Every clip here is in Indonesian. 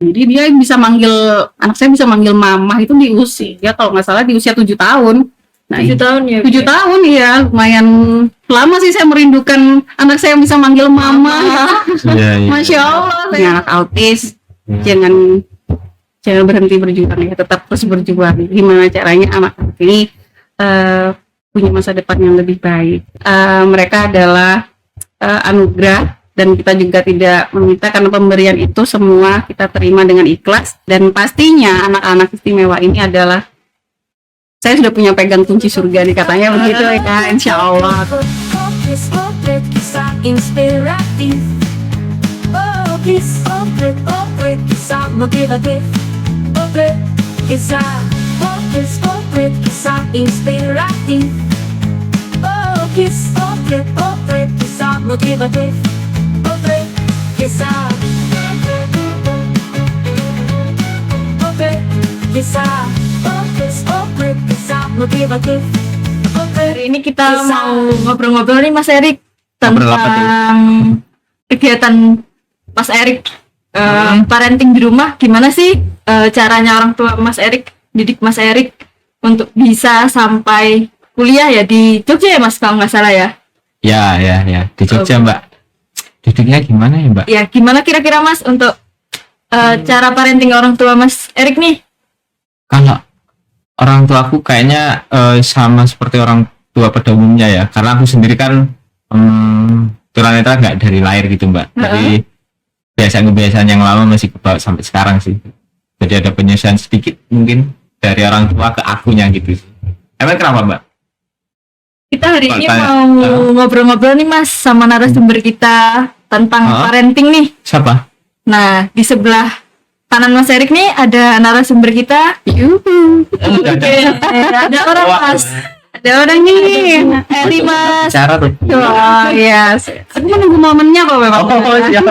Jadi dia bisa manggil, anak saya bisa manggil mama itu di usia, kalau nggak salah di usia 7 tahun. Nah, 7 tahun ya? 7 tahun ya, lumayan lama sih saya merindukan anak saya yang bisa manggil mama. Iya. Masya Allah, saya anak autis, jangan berhenti berjuang ya, tetap terus berjuang. Gimana caranya anak ini punya masa depan yang lebih baik. Mereka adalah anugerah, dan kita juga tidak meminta, karena pemberian itu semua kita terima dengan ikhlas. Dan pastinya anak-anak istimewa ini adalah, saya sudah punya pegang kunci surga nih katanya begitu ya, insya Allah. Potret kisah inspiratif. Potret kisah motivatif. Potret kisah inspiratif. Potret kisah motivatif. Potret kisah motivatif. Hari ini kita mau ngobrol-ngobrol nih Mas Erik Ngobrol apa tentang kegiatan Mas Erik parenting di rumah. Gimana sih caranya orang tua Mas Erik didik Mas Erik untuk bisa sampai kuliah ya di Jogja ya Mas, kalau nggak salah ya? Ya di Jogja Mbak. Didiknya gimana ya Mbak? Ya gimana kira-kira Mas untuk cara parenting orang tua Mas Erik nih? Kalau orang tua aku kayaknya sama seperti orang tua pada umumnya ya, karena aku sendiri kan tunanetra nggak dari lahir gitu Mbak. Jadi kebiasaan yang lama masih kebawa sampai sekarang sih. Jadi ada penyesuaian sedikit mungkin dari orang tua ke akunya gitu sih. Emang kenapa Mbak? Kita hari ini Tanya. mau ngobrol-ngobrol nih Mas sama narasumber kita tentang parenting nih. Siapa? Nah, di sebelah kanan Mas Erik nih ada narasumber kita. Ada orang Mas. Ada orang nih, Eri Mas. Cara tuh. oh iya, aku menunggu momennya kok memang. Siap.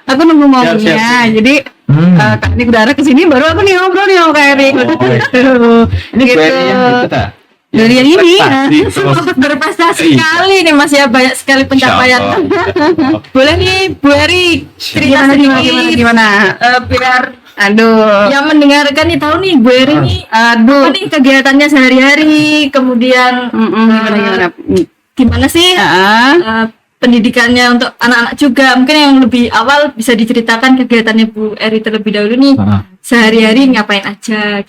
Aku nunggu momennya, Siap. jadi Kak Nik udah ada kesini, baru aku nih ngobrol nih sama Kak Erik. Ini Gitu. kita. Dari yang ini, Berprestasi sekali nih Mas ya, banyak sekali pencapaian. Boleh nih Bu Eri cerita sedikit gimana? biar Aduh, yang mendengarkan nih tahu nih Bu Eri nih aduh, apa nih kegiatannya sehari-hari, kemudian gimana? gimana sih pendidikannya untuk anak-anak juga. Mungkin yang lebih awal bisa diceritakan kegiatannya Bu Eri terlebih dahulu nih, sehari-hari ngapain aja.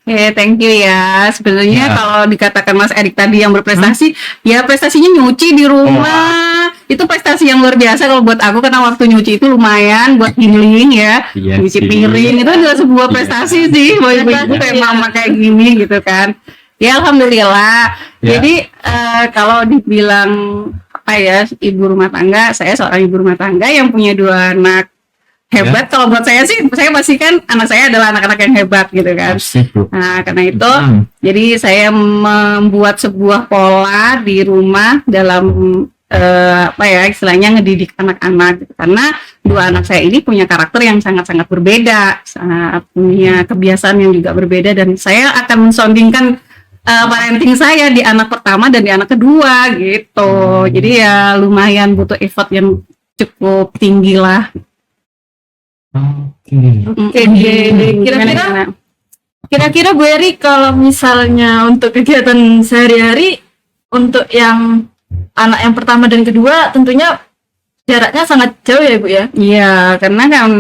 Oke, thank you ya. Sebenarnya Ya. kalau dikatakan Mas Erik tadi yang berprestasi, ya prestasinya nyuci di rumah. Itu prestasi yang luar biasa kalau buat aku, karena waktu nyuci itu lumayan buat healing ya. Iya Nyuci sih. piring itu adalah sebuah Iya. prestasi sih buat ibu-ibu kayak mama kayak gini gitu kan. Ya alhamdulillah. Ya. Jadi kalau dibilang apa ya, ibu rumah tangga, saya seorang ibu rumah tangga yang punya 2 anak hebat. Kalau buat saya sih, saya pastikan anak saya adalah anak-anak yang hebat gitu kan. Nah, karena itu jadi saya membuat sebuah pola di rumah dalam apa ya, istilahnya ngedidik anak-anak gitu. Karena 2 anak saya ini punya karakter yang sangat-sangat berbeda, punya kebiasaan yang juga berbeda, dan saya akan mensondingkan parenting saya di anak pertama dan di anak kedua gitu. Jadi ya lumayan butuh effort yang cukup tinggi lah. Oke, kira-kira Bu Eri kalau misalnya untuk kegiatan sehari-hari untuk yang anak yang pertama dan kedua tentunya jaraknya sangat jauh ya Bu ya? Iya, karena kan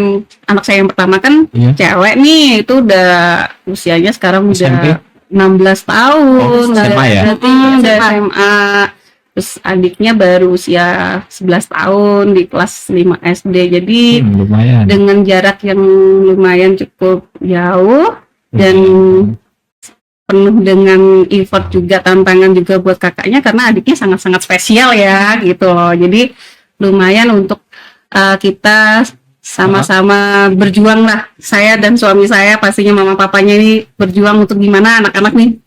anak saya yang pertama kan cewek nih, itu udah usianya sekarang udah 16 tahun. SMA ya? Udah SMA. Terus adiknya baru usia 11 tahun di kelas 5 SD. Jadi lumayan. dengan jarak yang lumayan cukup jauh dan penuh dengan effort juga, tantangan juga buat kakaknya, karena adiknya sangat-sangat spesial ya gitu loh. Jadi lumayan untuk kita sama-sama berjuang lah. Saya dan suami saya, pastinya mama papanya ini berjuang untuk gimana anak-anak nih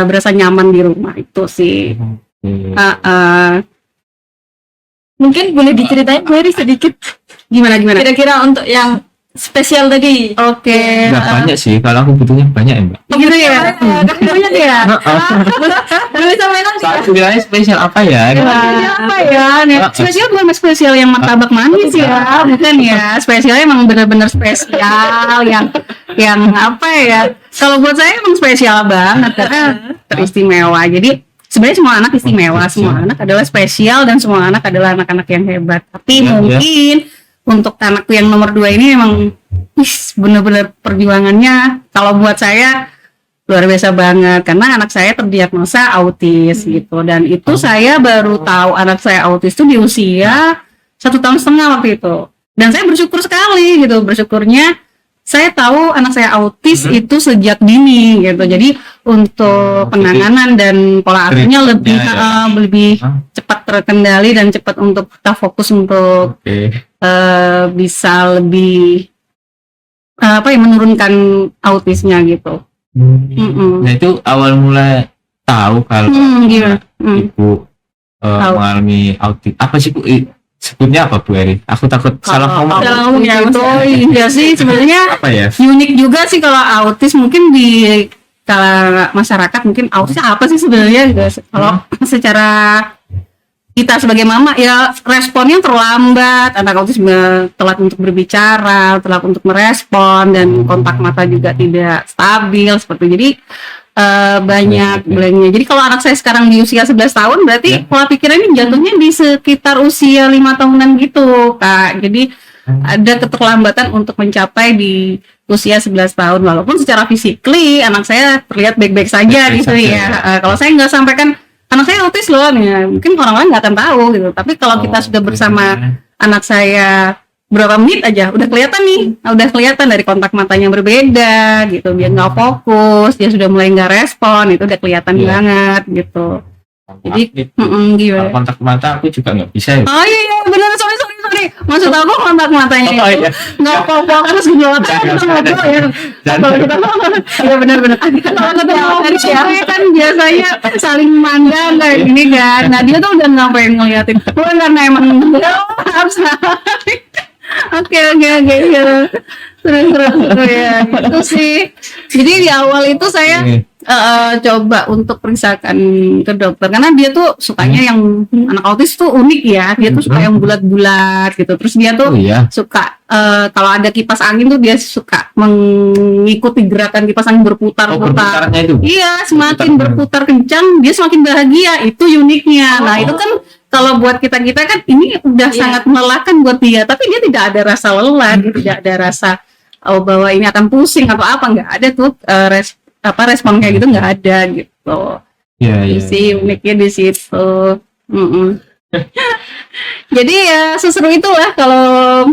berasa nyaman di rumah itu sih. Mungkin boleh diceritain Bu Eri sedikit Gimana? kira-kira untuk yang spesial tadi. Oke. Nggak banyak sih, kalau aku butuhnya banyak ya mbak. Gitu ya. Banyak ya. Belum bisa mainan sih. Saat bilangnya spesial apa ya? Spesial apa ya? Nih, spesial bukan spesial yang martabak manis ya, bukan ya. Spesialnya emang bener-bener spesial yang apa ya? Kalau buat saya emang spesial banget karena teristimewa. Jadi sebenarnya semua anak istimewa, semua anak adalah spesial dan semua anak adalah anak-anak yang hebat. Tapi Ya, mungkin untuk anakku yang nomor 2 ini emang bener-bener perjuangannya kalau buat saya luar biasa banget karena anak saya terdiagnosa autis gitu, dan itu saya baru tahu anak saya autis itu di usia 1,5 tahun waktu itu, dan saya bersyukur sekali gitu, bersyukurnya saya tahu anak saya autis itu sejak dini gitu, jadi untuk penanganan dan pola asuhnya lebih lebih cepat terkendali dan cepat untuk kita fokus untuk Oke. bisa lebih apa ya, menurunkan autisnya gitu. Nah itu awal mulai tahu kalau Gimana? ibu mengalami autis. Apa sih Bu? Sebutnya apa Bu Eri? Aku takut salah ngomong. Salah ngomong ya, Itu iya sih sebenarnya Apa ya? unik juga sih kalau autis, mungkin di kalangan masyarakat mungkin autis apa sih sebenarnya gitu. Kalau secara kita sebagai mama ya responnya terlambat, anak autis telat untuk berbicara, telat untuk merespon, dan kontak mata juga tidak stabil seperti itu. Jadi banyak blanknya. Jadi kalau anak saya sekarang di usia 11 tahun berarti pola pikirannya jatuhnya di sekitar usia 5 tahunan gitu Kak. Jadi ada keterlambatan untuk mencapai di usia 11 tahun, walaupun secara fisikly anak saya terlihat baik-baik saja Baik-baik gitu saja, ya. Kalau saya nggak sampaikan anak saya autis loh nih, mungkin orang lain nggak akan tahu gitu. Tapi kalau kita sudah bersama anak saya berapa menit aja udah kelihatan nih, udah kelihatan dari kontak matanya berbeda gitu, dia nggak fokus, dia sudah mulai nggak respon, itu udah kelihatan banget gitu. Jadi kalau gimana? kontak mata aku juga nggak bisa. Oh iya benar, sorry maksud aku kontak matanya Oh, itu iya. nggak fokus gitu loh, kita ngobrol ya. Kalau kita iya benar kalau ketemu dari cewek kan biasanya saling mandang kayak gini kan, nah dia tuh udah ngapain ngeliatin bukan karena emang harus oke ya seru ya itu sih. Jadi di awal itu saya coba untuk periksakan ke dokter karena dia tuh sukanya yang anak autis tuh unik ya, dia tuh suka yang bulat-bulat gitu, terus dia tuh suka kalau ada kipas angin tuh dia suka mengikuti gerakan kipas angin berputar-putar. Berputarnya itu. Iya, semakin berputar kencang dia semakin bahagia, itu uniknya. Nah itu kan kalau buat kita kan ini udah sangat melelahkan buat dia, tapi dia tidak ada rasa lelah, dia tidak ada rasa bahwa ini akan pusing atau apa, nggak ada tuh respon kayak gitu, nggak ada gitu. Iya. Sih uniknya di situ. Jadi ya seseru itulah kalau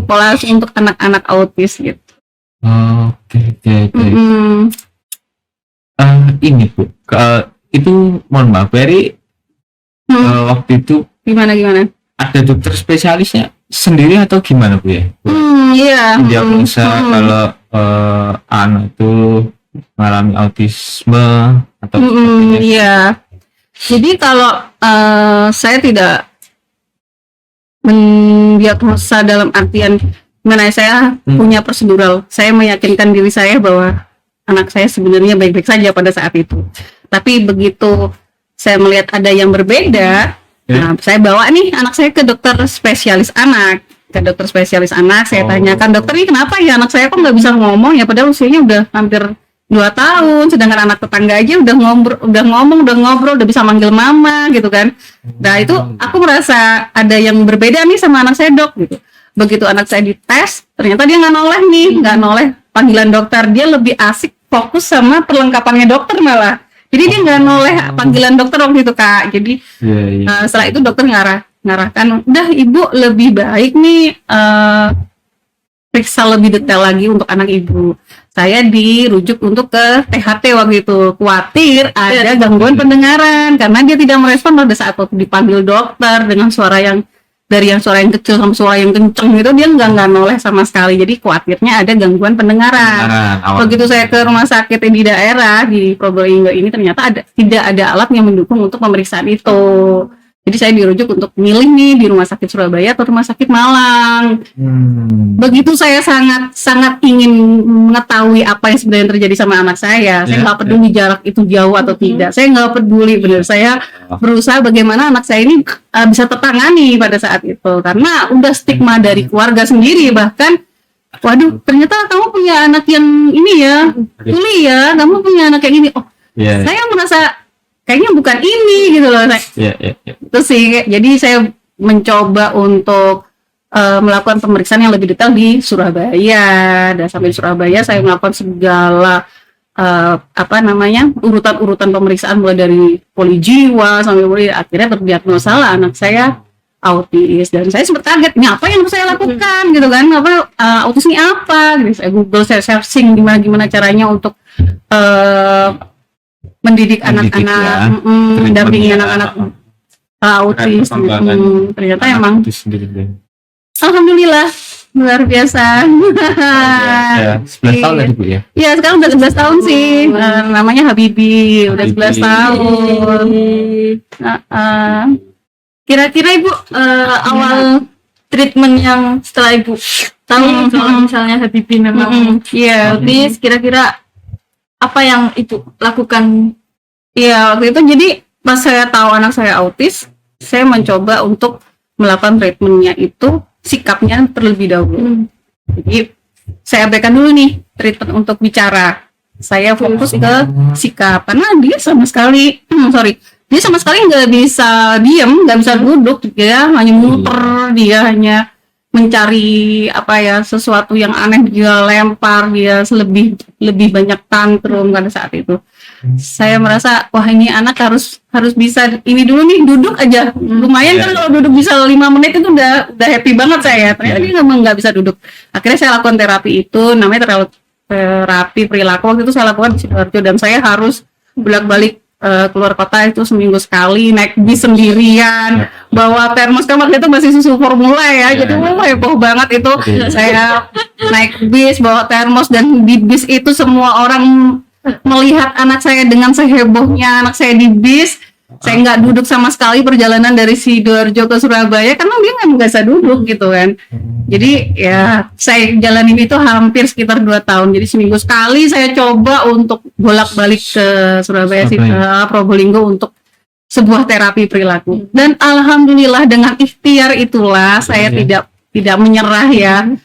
pola asuh untuk anak-anak autis gitu. Oke. Ini Bu, itu mohon maaf Beri, waktu itu Gimana? ada dokter spesialisnya sendiri atau gimana Bu ya? Iya. Diagnosa kalau anak itu mengalami autisme atau sebagainya. Iya. Jadi kalau saya tidak mendiagnosa dalam artian mana saya punya prosedural, saya meyakinkan diri saya bahwa anak saya sebenarnya baik-baik saja pada saat itu. Tapi begitu saya melihat ada yang berbeda, nah saya bawa nih anak saya ke dokter spesialis anak. Saya tanyakan, dokter ini kenapa ya anak saya kok nggak bisa ngomong ya, padahal usianya udah hampir 2 tahun, sedangkan anak tetangga aja udah ngobrol, udah bisa manggil mama gitu kan. Nah itu aku merasa ada yang berbeda nih sama anak saya dok gitu. Begitu anak saya dites, ternyata dia nggak noleh panggilan dokter, dia lebih asik fokus sama perlengkapannya dokter malah. Jadi dia nggak noleh panggilan dokter waktu itu Kak. Jadi setelah itu dokter ngarahkan, udah ibu lebih baik nih periksa lebih detail lagi untuk anak ibu. Saya dirujuk untuk ke THT waktu itu, khawatir ada gangguan pendengaran karena dia tidak merespon pada saat waktu dipanggil dokter dengan suara yang suara yang kecil sama suara yang kenceng itu, dia nggak noleh sama sekali. Jadi khawatirnya ada gangguan pendengaran. Begitu saya ke rumah sakit di daerah di Probolinggo ini, ternyata tidak ada alat yang mendukung untuk pemeriksaan itu. Jadi saya dirujuk untuk milih nih di rumah sakit Surabaya atau rumah sakit Malang. Begitu saya sangat ingin mengetahui apa yang sebenarnya terjadi sama anak saya. Saya nggak peduli jarak itu jauh atau tidak. Saya nggak peduli, benar. Saya berusaha bagaimana anak saya ini bisa tertangani pada saat itu. Karena udah stigma dari keluarga sendiri, bahkan waduh, ternyata kamu punya anak yang ini ya, kuliah, kamu punya anak yang ini. Oh, saya merasa kayaknya bukan ini gitu loh. Itu sih. Jadi saya mencoba untuk melakukan pemeriksaan yang lebih detail di Surabaya. Dan sampai di Surabaya saya melakukan segala urutan-urutan pemeriksaan mulai dari poli jiwa sampai akhirnya terdiagnosa lah anak saya autis. Dan saya sempat kaget, ini apa yang harus saya lakukan gitu kan, autis ini apa gitu. Saya Google, saya searching gimana caranya untuk mendidik anak-anak, mendampingi anak-anak autis. Ternyata emang alhamdulillah luar biasa. Ya, 11 tahun tadi Bu ya? Iya, sekarang udah 11 tahun sih. Namanya Habibi, udah 11 tahun. Kira-kira Ibu awal treatment yang setelah Ibu tahu kalau misalnya Habibi memang autis, kira-kira apa yang Ibu lakukan? Iya, waktu itu jadi pas saya tahu anak saya autis, saya mencoba untuk melakukan treatmentnya itu sikapnya terlebih dahulu. Jadi saya abaikan dulu nih treatment untuk bicara. Saya fokus ke sikap karena dia sama sekali nggak bisa diem, nggak bisa duduk, dia hanya muter, dia hanya mencari sesuatu yang aneh, dia lempar, dia lebih banyak tantrum pada saat itu. Saya merasa wah ini anak harus bisa ini dulu nih, duduk aja lumayan kan, kalau duduk bisa 5 menit itu udah happy banget saya. Ternyata dia nggak bisa duduk. Akhirnya saya lakukan terapi itu, namanya terapi perilaku. Waktu itu saya lakukan di Sidoarjo dan saya harus bolak-balik keluar kota itu seminggu sekali, naik bis sendirian, bawa termos, kan waktu itu masih susu formula ya, jadi heboh banget itu. Saya naik bis bawa termos dan di bis itu semua orang melihat anak saya dengan sehebohnya anak saya di bis. Saya nggak duduk sama sekali perjalanan dari Sidoarjo ke Surabaya karena dia nggak bisa duduk gitu kan. Jadi ya saya jalanin itu hampir sekitar 2 tahun. Jadi seminggu sekali saya coba untuk bolak-balik ke Surabaya, Probolinggo untuk sebuah terapi perilaku. Dan alhamdulillah dengan ikhtiar itulah saya tidak menyerah ya.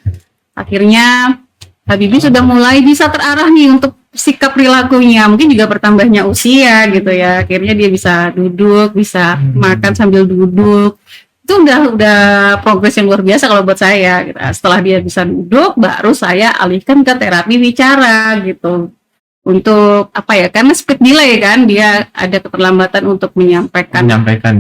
Akhirnya Habibi sudah mulai bisa terarah nih untuk sikap perilakunya, mungkin juga bertambahnya usia gitu ya. Akhirnya dia bisa duduk, bisa makan sambil duduk. Itu udah progres yang luar biasa kalau buat saya gitu. Setelah dia bisa duduk, baru saya alihkan ke terapi bicara gitu. Untuk karena speed delay kan, dia ada keterlambatan untuk menyampaikan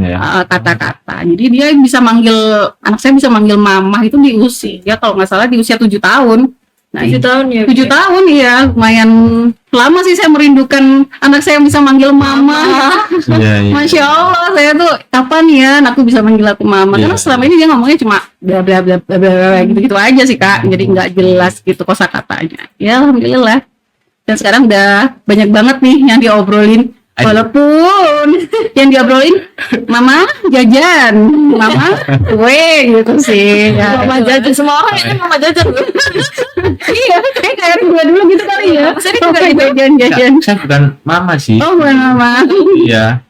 ya kata-kata. Jadi dia bisa anak saya bisa manggil mama itu di usia, kalau nggak salah di usia 7 tahun. Nah, 7 tahun ya? 7 tahun ya, lumayan lama sih saya merindukan anak saya bisa manggil mama. Masya Allah, saya tuh kapan ya anakku bisa manggil aku mama? Karena selama ini dia ngomongnya cuma bla bla bla bla bla gitu-gitu aja sih Kak. Jadi nggak jelas gitu kosakatanya. Ya alhamdulillah. Dan sekarang udah banyak banget nih yang diobrolin. Walaupun yang diobrolin mama jajan, mama kue gitu sih ya. Mama jajan, semua orang itu mama jajan. Iya, kayak gue dulu gitu kali ya. Saya juga jajan. Saya bukan mama sih. Oh bukan mama. Iya.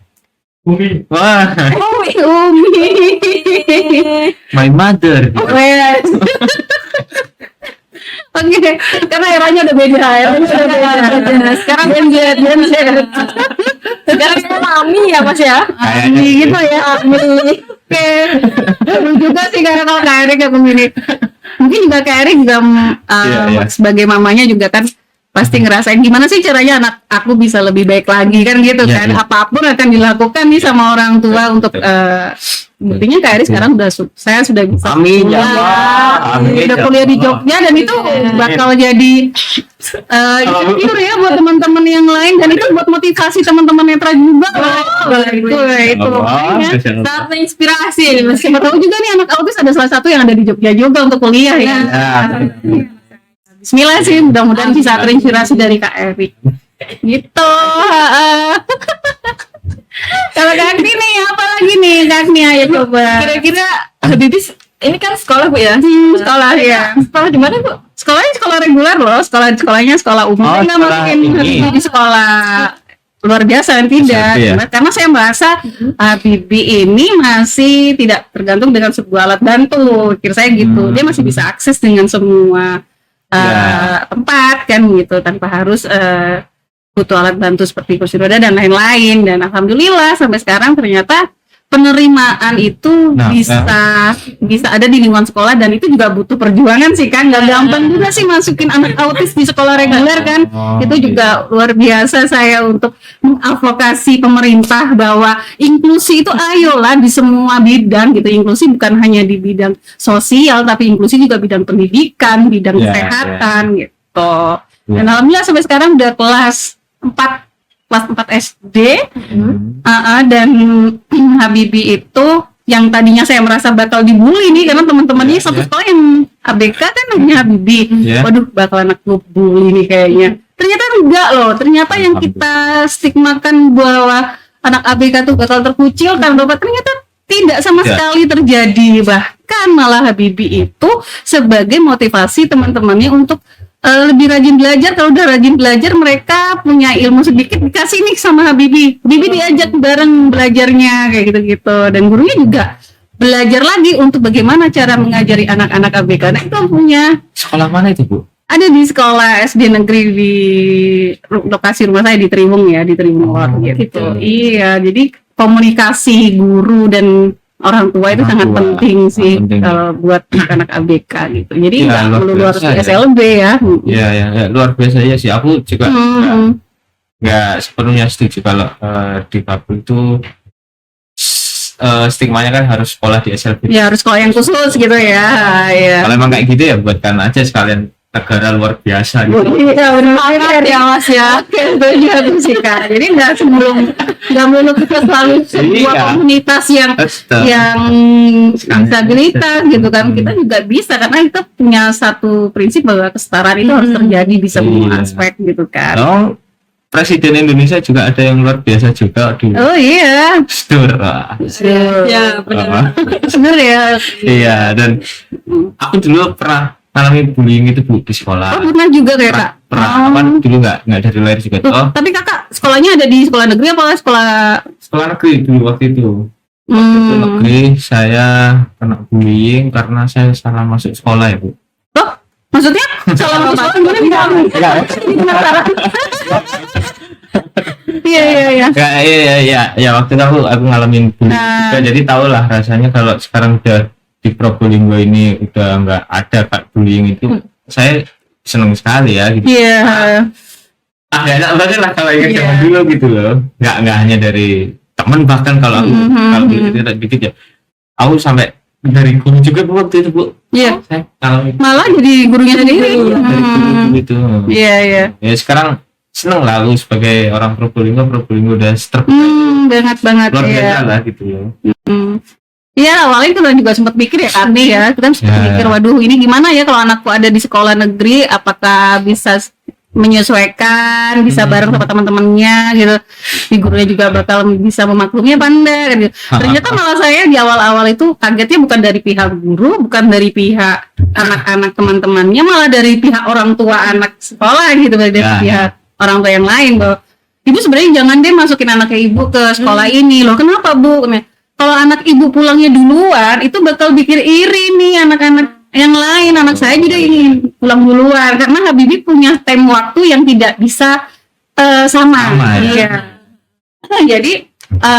Umi. Wah. Umi. My mother. Yes. Oke, karena eranya udah beda. Sekarang Gen Z. Sekarang kita mami ya Mas ya? Ami gitu ya, Ami. Oke. Lu juga sih karena kalau Kak Erik aku milih. Mungkin juga Kak Erik juga sebagai mamanya juga kan pasti ngerasain gimana sih caranya anak aku bisa lebih baik lagi kan gitu kan. Apapun akan dilakukan nih sama orang tua untuk buktinya Kak Erik sekarang saya sudah bisa Amin ya Allah. Udah kuliah di Jogja dan itu bakal jadi insecure ya buat teman-teman yang lain, dan itu buat motivasi teman-teman netra juga. Itu sangat menginspirasi ya Mas. Siapa tahu juga nih anak autis ada salah satu yang ada di Jogja juga untuk kuliah ya. Bismillah sih, mudah-mudahan bisa terinspirasi dari Kak Erik gitu. Kalau Kagni nih apa lagi nih Kagni, ayo coba. Kira-kira Habibie ini kan sekolah Bu ya? Sekolah ya. Sekolah di mana Bu? Sekolahnya sekolah reguler loh, sekolahnya sekolah umum. Oh, Nggak sekolah mungkin ini. Habibie di sekolah luar biasa dan tidak. SMP ya? Karena saya merasa Habibie ini masih tidak tergantung dengan sebuah alat bantu. Kira saya gitu. Dia masih bisa akses dengan semua tempat kan gitu, tanpa harus butuh alat bantu seperti kursi roda dan lain-lain. Dan alhamdulillah sampai sekarang ternyata penerimaan itu Nah, bisa ada di lingkungan sekolah, dan itu juga butuh perjuangan sih kan, nggak gampang juga sih masukin anak autis di sekolah reguler kan. Oh, Itu juga luar biasa saya untuk mengadvokasi pemerintah bahwa inklusi itu ayolah di semua bidang gitu. Inklusi bukan hanya di bidang sosial, tapi inklusi juga bidang pendidikan, bidang Ya, kesehatan gitu. Ya. Dan alhamdulillah sampai sekarang udah kelas 4 SD. Dan Habibie itu yang tadinya saya merasa bakal dibully nih karena teman-temannya satu sekolah yang ABK kan namanya Habibie. Ya. Waduh, bakal anak gue bully nih kayaknya. Ternyata enggak loh. Ternyata yang kita stigmakan bahwa anak ABK tuh bakal terkucilkan, Bapak, ternyata tidak sama Tidak. sekali terjadi. Bahkan malah Habibie itu sebagai motivasi teman-temannya untuk lebih rajin belajar. Kalau udah rajin belajar, mereka punya ilmu sedikit, dikasih nih sama Habibie. Habibie diajak bareng belajarnya kayak gitu-gitu. Dan gurunya juga belajar lagi untuk bagaimana cara mengajari anak-anak ABK. Nah, itu punya Sekolah mana itu Bu? ada di sekolah SD negeri di lokasi rumah saya di Triwung ya, di Triwung gitu. Iya, jadi komunikasi guru dan orang tua itu Orang sangat tua, penting sih penting. buat anak ABK gitu. Jadi Ya, nggak luar perlu harus biasa di ya. SLB ya. Ya, luar biasa ya sih. Aku juga Hmm. nggak sepenuhnya setuju kalau di Papua itu stigmanya kan harus sekolah di SLB. Ya harus sekolah yang khusus gitu ya. Ya. Kalau emang kayak gitu ya buatkan aja sekalian negara luar biasa gitu. Iya benar Ya Mas ya. Oke, itu juga tuh sih Kak. Jadi nggak melulu kita selalu sebuah Iya. komunitas yang disabilitas gitu kan. Kita juga bisa karena kita punya satu prinsip bahwa kesetaraan itu harus terjadi di semua Iya. aspek gitu kan. Oh, Presiden Indonesia juga ada yang luar biasa juga di Oh iya. Stur. Wah. Ya benar. Wah. Benar ya. Iya, dan aku dulu pernah ngalamin bullying itu Bu di sekolah. Oh pernah juga kayak Kak. Pernah apa dulu nggak dari lahir juga. Tuh, Oh, tapi Kakak sekolahnya ada di sekolah negeri apa sekolah sekolah negeri dulu waktu itu. Waktu itu Hmm. negeri saya kena bullying karena saya salah masuk sekolah ya Bu. Loh, maksudnya salah masuk sekolah gimana nih Kak? Iya iya iya. Ya waktu itu aku ngalamin bullying Nah. juga, jadi tau lah rasanya kalau sekarang udah di Probolinggo ini udah nggak ada Kak bullying itu, saya seneng sekali ya gitu. Iya. Gak enak banget lah kalau ingat Iya. zaman dulu gitu loh, nggak hanya dari teman, bahkan kalau aku kalau bullying itu dikit ya aku sampai dari guru juga Bu, waktu itu Bu. Iya. Saya ngalamin Malah jadi gurunya sendiri. dari guru gitu. Iya iya. Ya sekarang seneng lah aku sebagai orang Probolinggo udah Banget luar ya. biasa lah gitu loh. Iya, awalnya kita juga sempat mikir ya kan nih ya. Kita sempat Ya. mikir, waduh ini gimana ya kalau anakku ada di sekolah negeri, apakah bisa menyesuaikan, bisa bareng sama teman-temannya gitu. Di gurunya juga bakal bisa memaklumi apa enggak kan gitu. Ternyata malah saya di awal-awal itu kagetnya bukan dari pihak guru, bukan dari pihak anak-anak teman-temannya, malah dari pihak orang tua anak sekolah gitu, dari Ya, pihak orang tua yang lain bahwa ibu sebenarnya jangan deh masukin anaknya ibu ke sekolah ini loh. Kenapa Bu? Kalau anak ibu pulangnya duluan itu bakal bikin iri nih anak-anak yang lain. Anak saya juga ingin pulang duluan karena Habibie punya time waktu yang tidak bisa sama. Sama, ya. Iya. Nah, jadi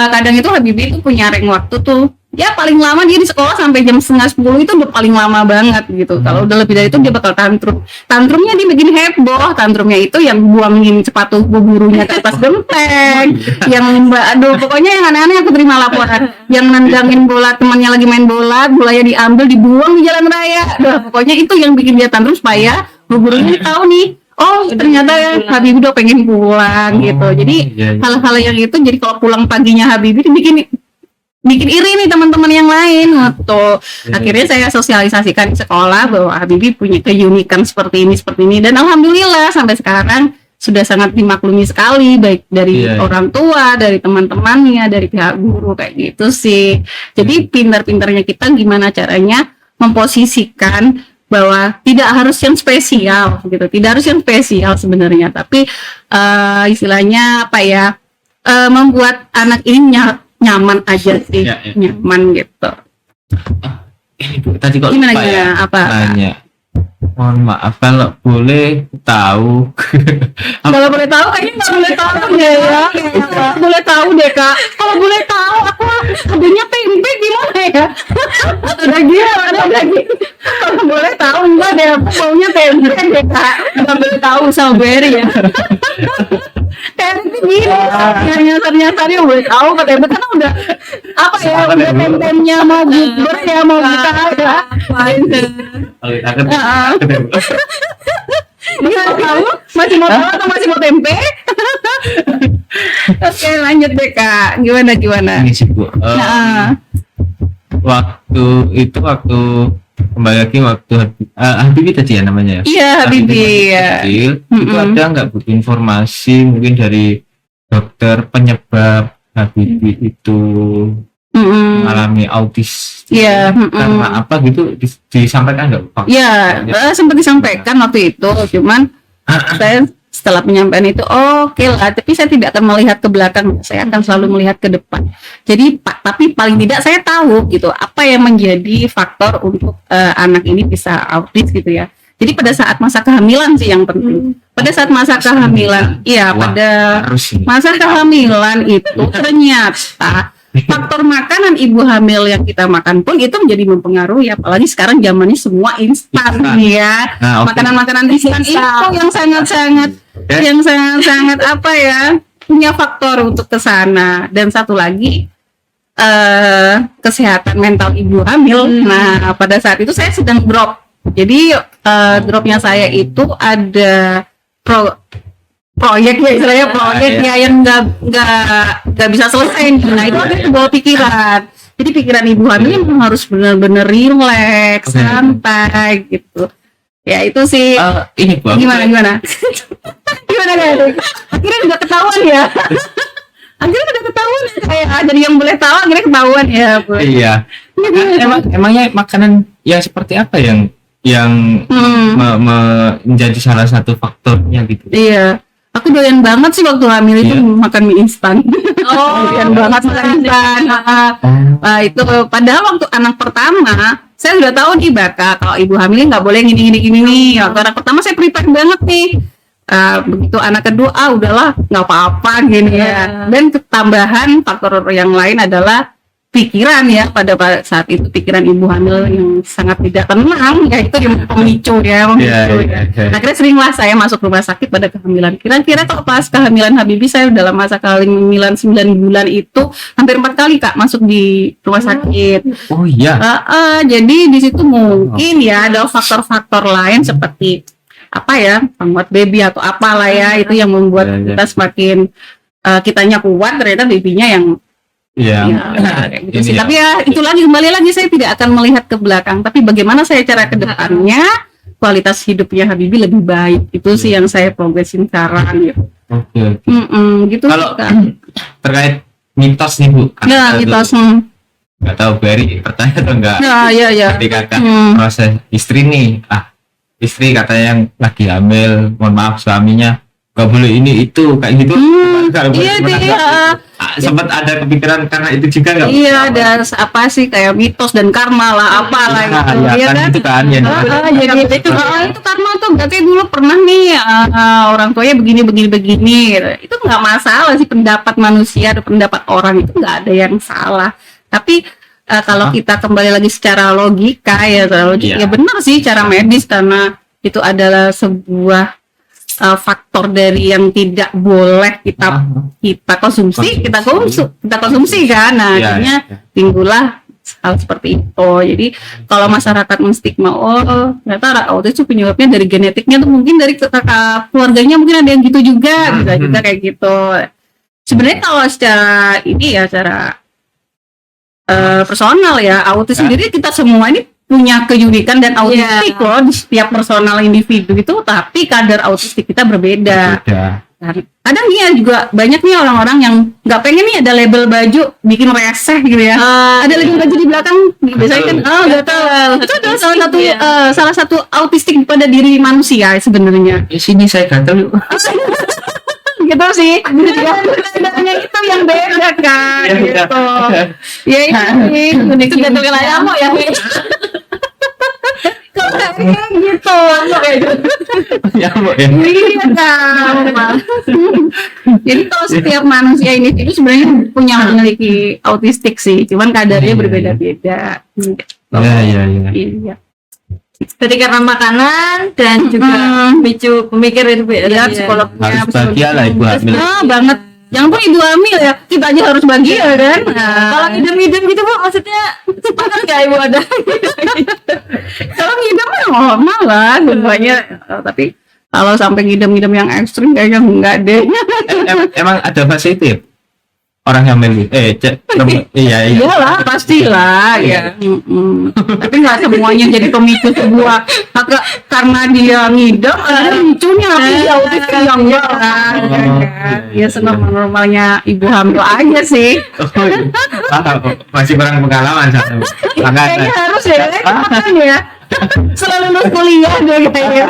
kadang itu Habibie itu punya reng waktu tuh ya paling lama dia di sekolah sampai jam 9:30 itu udah paling lama banget gitu. Kalau udah lebih dari itu dia bakal tantrum. Tantrumnya dia bikin heboh. Tantrumnya itu yang buangin sepatu gurunya ke atas genteng, yang aduh pokoknya yang aneh-aneh aku terima laporan. Yang nendangin bola temannya lagi main bola, bolanya diambil dibuang di jalan raya. Aduh, pokoknya itu yang bikin dia tantrum supaya gurunya tahu nih. Oh ternyata Habibie udah pengen pulang gitu. Jadi iya. hal-hal yang itu jadi kalau pulang paginya Habibie bikin iri nih teman-teman yang lain gitu. Akhirnya saya sosialisasikan di sekolah bahwa Habibie punya keunikan seperti ini dan alhamdulillah sampai sekarang sudah sangat dimaklumi sekali, baik dari Iya, iya. orang tua, dari teman-temannya, dari pihak guru kayak gitu sih. Jadi pintar-pintarnya kita gimana caranya memposisikan bahwa tidak harus yang spesial gitu, tidak harus yang spesial sebenarnya, tapi istilahnya apa ya, membuat anak ini nyaman aja sih, Iya, iya. nyaman gitu. Ini Bu, tadi kok Gimana lupa ya gimana? Apa? nanya. Mohon maaf kalau boleh tahu. Kalau boleh tahu kayaknya nggak boleh tahu deh ya. Boleh tahu deh kak. Kalau boleh tahu aku adanya tempe gimana ya? Ada gitu, ada lagi. Kalau boleh tahu enggak deh, aku maunya tempe deh kak. Nggak boleh tahu sama Bu Eri ya. Tempe gini. Yang nyasar-nyasarnya boleh tahu kak tempe kan udah apa ya? Apa Udah deh, Bu? tempenya mau bubur ya, mau kita ya. Gimana kamu? Masih mau tahu atau masih mau tempe? Oke lanjut deh kak. Gimana? Ini sih Bu. Nah, Waktu kembali lagi waktu Habibie tadi ya namanya ya. iya Habibie ya. Kecil, itu Mm-mm. ada nggak Bu informasi mungkin dari dokter penyebab Habibie itu Mm-mm. mengalami autis? Iya, Karena apa gitu disampaikan nggak Bu? Iya, sempat disampaikan waktu itu, cuman saya setelah penyampaian itu oke lah, tapi saya tidak akan melihat ke belakang, saya akan selalu melihat ke depan. Jadi tapi paling tidak saya tahu gitu apa yang menjadi faktor untuk anak ini bisa autis gitu ya. Jadi pada saat masa kehamilan sih yang penting. Pada saat masa kehamilan, iya Wah, pada harus ini. masa kehamilan itu ternyata faktor makanan ibu hamil yang kita makan pun itu menjadi mempengaruhi, apalagi sekarang zamannya semua instan Instan. ya. Nah, oke. Makanan-makanan instan itu yang sangat-sangat Ya. yang sangat-sangat apa ya, punya faktor untuk ke sana. Dan satu lagi kesehatan mental ibu hamil. Nah, pada saat itu saya sedang drop. Jadi dropnya saya itu ada proyek ya istilahnya, proyek iya. ya yang nggak bisa selesai. Nah itu ada kebawa pikiran. Jadi pikiran ibu hamil memang harus benar-benar rileks, Oke. santai gitu. Ya itu sih. Ini Bu, aku- Gimana gimana guys? Akhirnya udah ketahuan ya. Akhirnya udah ketahuan kayak dari yang boleh tahu akhirnya ketahuan ya Bu. Iya. Emangnya makanan yang seperti apa yang Hmm. menjadi salah satu faktornya gitu? Iya, aku doyan banget sih waktu hamil itu Iya. makan mie instan. Oh, Doyan banget makan instan. Nah, itu padahal waktu anak pertama saya sudah tahu nih Baka kalau ibu hamil nggak boleh gini nih. Waktu anak pertama saya prepare banget nih. Begitu anak kedua udahlah nggak apa-apa gini ya. Dan ketambahan faktor yang lain adalah pikiran ya, pada saat itu pikiran ibu hamil yang sangat tidak tenang ya, itu yang pemicu ya. Iya. Akhirnya seringlah saya masuk rumah sakit pada kehamilan. Kira-kira kalau pas kehamilan Habibie saya dalam masa kehamilan 9 bulan itu hampir 4 kali Kak masuk di rumah sakit. Oh iya. Jadi di situ mungkin ya ada faktor-faktor lain seperti apa ya, penguat baby atau apalah ya, itu yang membuat Iya, iya. kita semakin kitanya kuat, ternyata babynya yang Iya. kayak gitu Ini sih. ya. Tapi ya itu lagi, kembali lagi saya tidak akan melihat ke belakang, tapi bagaimana saya cara ke depannya kualitas hidupnya Habibie lebih baik. Itu sih yang saya progresin sekarang gitu. Oke. Gitu Kalau sih, Kak. terkait mitos nih Bu, Ya, kita nggak tahu Berry pertanyaan atau enggak? ya. Ketika Kakak Hmm. proses istri nih, istri katanya yang lagi hamil, mohon maaf suaminya nggak boleh ini itu kayak gitu. Nggak boleh, Iya gimana, deh. Kak? Sempat ada kepikiran karena itu juga nggak? Iya, ada apa sih kayak mitos dan karma lah, apalah Iya, gitu. iya, Iya kan kan? itu kan yang Jadi itu karma tuh berarti dulu pernah nih orang tuanya begini gitu. Itu nggak masalah sih, pendapat manusia atau pendapat orang itu nggak ada yang salah. Tapi kalau kita kembali lagi secara logika ya, Iya. ya benar sih cara medis, karena itu adalah sebuah faktor dari yang tidak boleh kita konsumsi, kita konsumsi kan. Nah, Iya, akhirnya iya. timbullah hal seperti itu. Jadi kalau masyarakat menstigma ternyata autis itu penyebabnya dari genetiknya tuh, mungkin dari kakak keluarganya mungkin ada yang gitu juga, bisa juga kayak gitu. Sebenarnya kalau secara ini ya, secara personal ya, autis sendiri kita semua ini punya keunikan dan autistik loh di setiap personal individu itu, tapi kadar autistik kita berbeda. Kadang nih ya juga banyak nih orang-orang yang nggak pengen nih ada label baju bikin reseh gitu ya. Ada label baju di belakang biasanya kan gatal. Itu adalah salah satu autistik pada diri manusia sebenarnya. Sini saya gatel yuk. Gitu sih. Bedanya itu yang beda kan gitu. Ya itu sih. Itu kena nyamuk ya. Kayak gitu. Nyamuk ya. Iya kan. Jadi kalau setiap manusia ini itu sebenarnya memiliki autistik sih, cuman kadarnya berbeda-beda. Iya. Iya. Berarti karena makanan dan juga picu pemikiran Ya, psikolognya Harus bahagia lah ibu hamil. banget. Jangan pun ibu hamil ya, kita aja harus bahagia kan. kalau ngidam-ngidam gitu Bu, maksudnya sepakat nggak Ibu ada? Kalau ngidam mah normal lah semuanya. Tapi kalau sampai ngidam-ngidam yang ekstrim kayaknya enggak deh. Emang ada fase itu ya? Orang hamil iya. Iyalah, pastilah ya. Tapi nggak semuanya jadi pemicu sebuah karena dia ngidam ada micunya tapi dia autis yang enggak kan. Ya senormal-normalnya ibu hamil aja sih. Masih kurang pengalaman sana. Kayaknya harus ya, makanya ya. Setelah lulus kuliah deh kayaknya.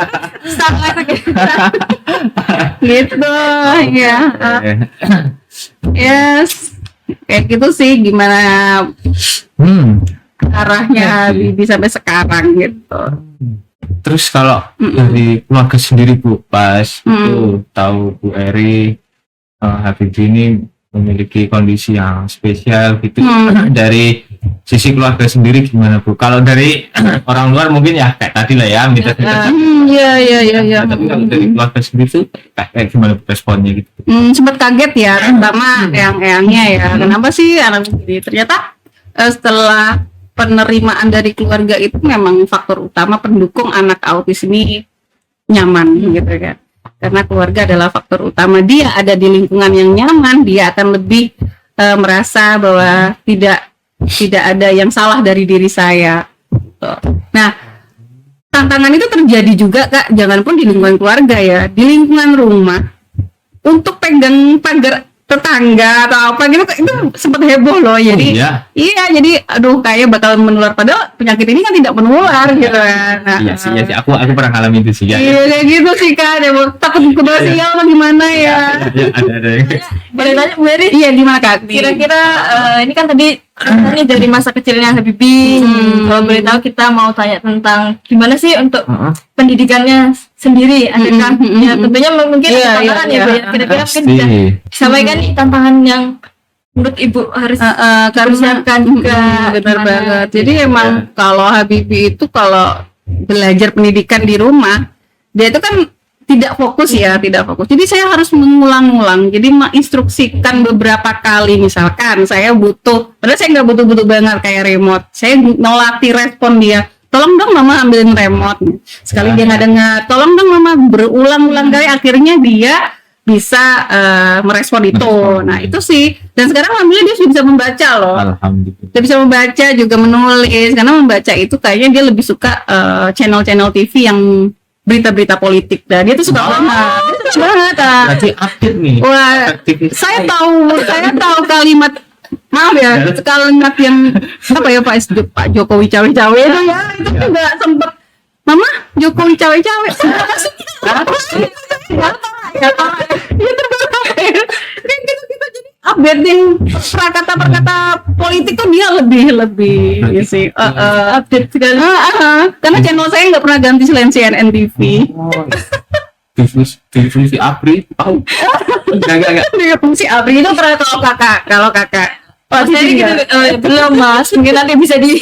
Gitu ya. Yes, kayak gitu sih gimana arahnya Bibi sampai sekarang gitu. Terus kalau dari keluarga sendiri Bu, pas itu tahu Bu Eri Habibie ini memiliki kondisi yang spesial gitu, dari sisi keluarga sendiri gimana Bu? Kalau dari orang luar mungkin ya kayak tadi lah ya, Iya. tapi kalau dari keluarga sendiri tuh kayak gimana responnya gitu? Sempat kaget ya, terutama eyang-eyangnya ya. Kenapa sih anak begini? Ternyata setelah penerimaan dari keluarga itu memang faktor utama pendukung anak autis ini nyaman gitu kan. Karena keluarga adalah faktor utama. Dia ada di lingkungan yang nyaman, dia akan lebih merasa bahwa tidak ada yang salah dari diri saya. Nah, tantangan itu terjadi juga Kak, jangan pun di lingkungan keluarga ya, di lingkungan rumah. Untuk pegang pagar tetangga atau apa gitu itu sempat heboh loh. Jadi iya jadi aduh kayak bakal menular, padahal penyakit ini kan tidak menular gitu kan. Iya sih, aku pernah ngalamin itu sih ya. Iya kayak gitu sih Kak, takut kena sial atau gimana ya. Ada Boleh tanya Bu Eri? Iya gimana Kak? Kira-kira ini kan tadi ini dari masa kecilnya Habibie. Kalau boleh tahu kita mau tanya tentang gimana sih untuk pendidikannya sendiri. Adakah ya tentunya mungkin ada tantangan ya Bu. Kira-kira mungkin bisa sampaikan nih tantangan yang menurut Ibu harus siapkan juga. Benar banget. Jadi emang kalau Habibie itu kalau belajar pendidikan di rumah dia itu kan tidak fokus. Jadi saya harus mengulang-ulang. Jadi menginstruksikan beberapa kali, misalkan saya butuh, padahal saya nggak butuh-butuh banget kayak remote. Saya melatih respon dia. Tolong dong mama ambilin remote. Sekali dia nggak dengar, tolong dong mama, berulang-ulang kali akhirnya dia bisa merespon itu. Nah itu sih. Dan sekarang alhamdulillah dia sudah bisa membaca loh. Alhamdulillah. Dia bisa membaca juga menulis. Karena membaca itu kayaknya dia lebih suka channel-channel TV yang berita-berita politik. Dan dia tuh suka banget. Dia suka banget. Berarti update nih. Wah, saya tahu kalimat, maaf ya, kalimat yang apa ya Pak Jokowi cawe-cawe itu ya, itu juga sempet Mama Jokowi cawe-cawe. Ya kita jadi updating perkata politik tuh dia lebih ya sih update sekali. Karena channel saya nggak pernah ganti selain CNN TV. Fungsi APRI tahu? Enggak. Fungsi APRI itu pernah kalau kakak. Oh, jadi gitu, belum Mas, mungkin nanti bisa di.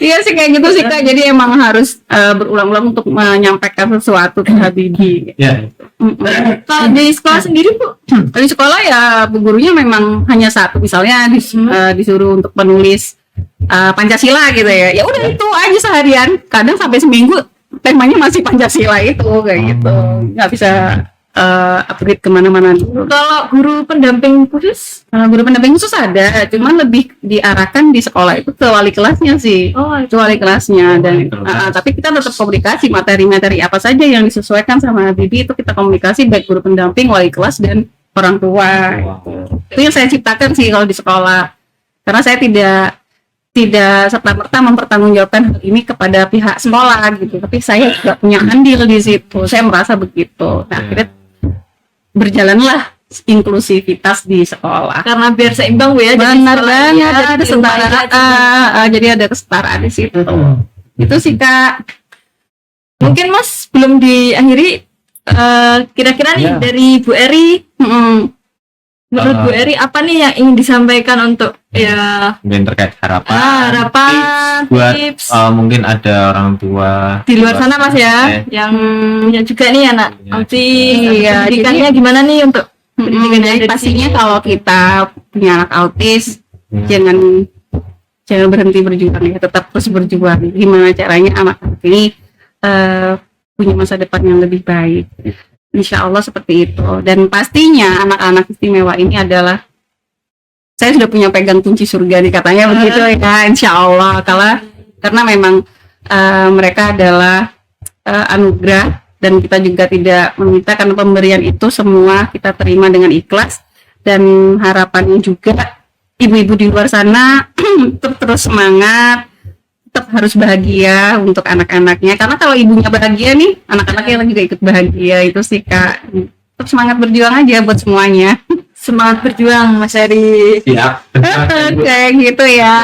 Iya sih kayak gitu sih Kak. Jadi emang harus berulang-ulang untuk menyampaikan sesuatu ke Habibie. Ya. Kalau di sekolah sendiri Bu? Di sekolah ya bu gurunya memang hanya satu, misalnya disuruh untuk menulis Pancasila gitu ya. Ya udah itu aja seharian. Kadang sampai seminggu temanya masih Pancasila itu kayak gitu. Nggak bisa upgrade kemana-mana dulu. Kalau guru pendamping khusus? Kalau guru pendamping khusus ada, cuman lebih diarahkan di sekolah itu ke wali kelasnya sih. Oh, Itu wali kelasnya dan wali kelas. tapi kita tetap komunikasi materi-materi apa saja yang disesuaikan sama Bibi itu kita komunikasi baik guru pendamping, wali kelas dan orang tua. Itu yang saya ciptakan sih kalau di sekolah. Karena saya tidak serta-merta mempertanggungjawabkan hal ini kepada pihak sekolah gitu, tapi saya juga punya andil di situ. Saya merasa begitu. Nah, akhirnya berjalanlah inklusivitas di sekolah. karena biar seimbang Bu ya. jadi Benar sekolahnya, banget, ada di rumahnya kesetaraan. juga. Jadi ada kesetaraan di situ. Itu sih Kak. Mungkin Mas belum diakhiri, kira-kira nih Ya. dari Bu Eri, menurut Bu Eh. Eri apa nih yang ingin disampaikan untuk ya Mungkin terkait harapan, harapan, tips buat tips mungkin ada orang tua di luar sana Mas ya, yang punya juga nih anak Punya autis, juga. Iya, pendidikannya gimana nih untuk pendidikan yang Jadi ada di pastinya sini? kalau kita punya anak autis, jangan berhenti berjuang ya, tetap terus berjuang. Gimana caranya anak-anak ini punya masa depan yang lebih baik. Insya Allah seperti itu. Dan pastinya anak-anak istimewa ini adalah saya sudah punya pegang kunci surga nih katanya begitu ya. Insya Allah karena memang mereka adalah anugerah dan kita juga tidak meminta karena pemberian itu semua kita terima dengan ikhlas dan harapannya juga ibu-ibu di luar sana tetap terus semangat, tetap harus bahagia untuk anak-anaknya karena kalau ibunya bahagia nih anak-anaknya juga ikut bahagia. Itu sih Kak, tetap semangat berjuang aja buat semuanya. Semangat berjuang Mas Eri. siap. Kayak gitu ya.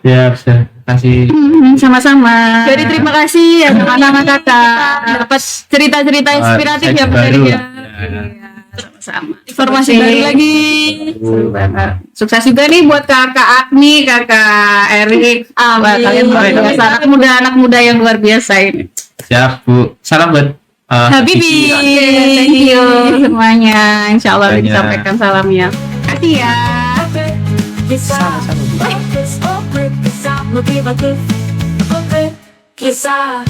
Ya bisa kasih Sama-sama. Jadi terima kasih ya Sama-sama, Kakak. dapat cerita-cerita inspiratif ya Mas Eri ya. Sama-sama. Informasi baru lagi. Seru banget. Sukses juga nih buat Kakak Agni, Kakak Erik. Wah, kalian luar biasa. Anak muda yang luar biasa ini. siap Bu. Salam buat Habibi. Oke, thank you semuanya. Insya Allah Banyak. disampaikan salamnya. Kasih ya. Kisah Kisah Motivatif Kisah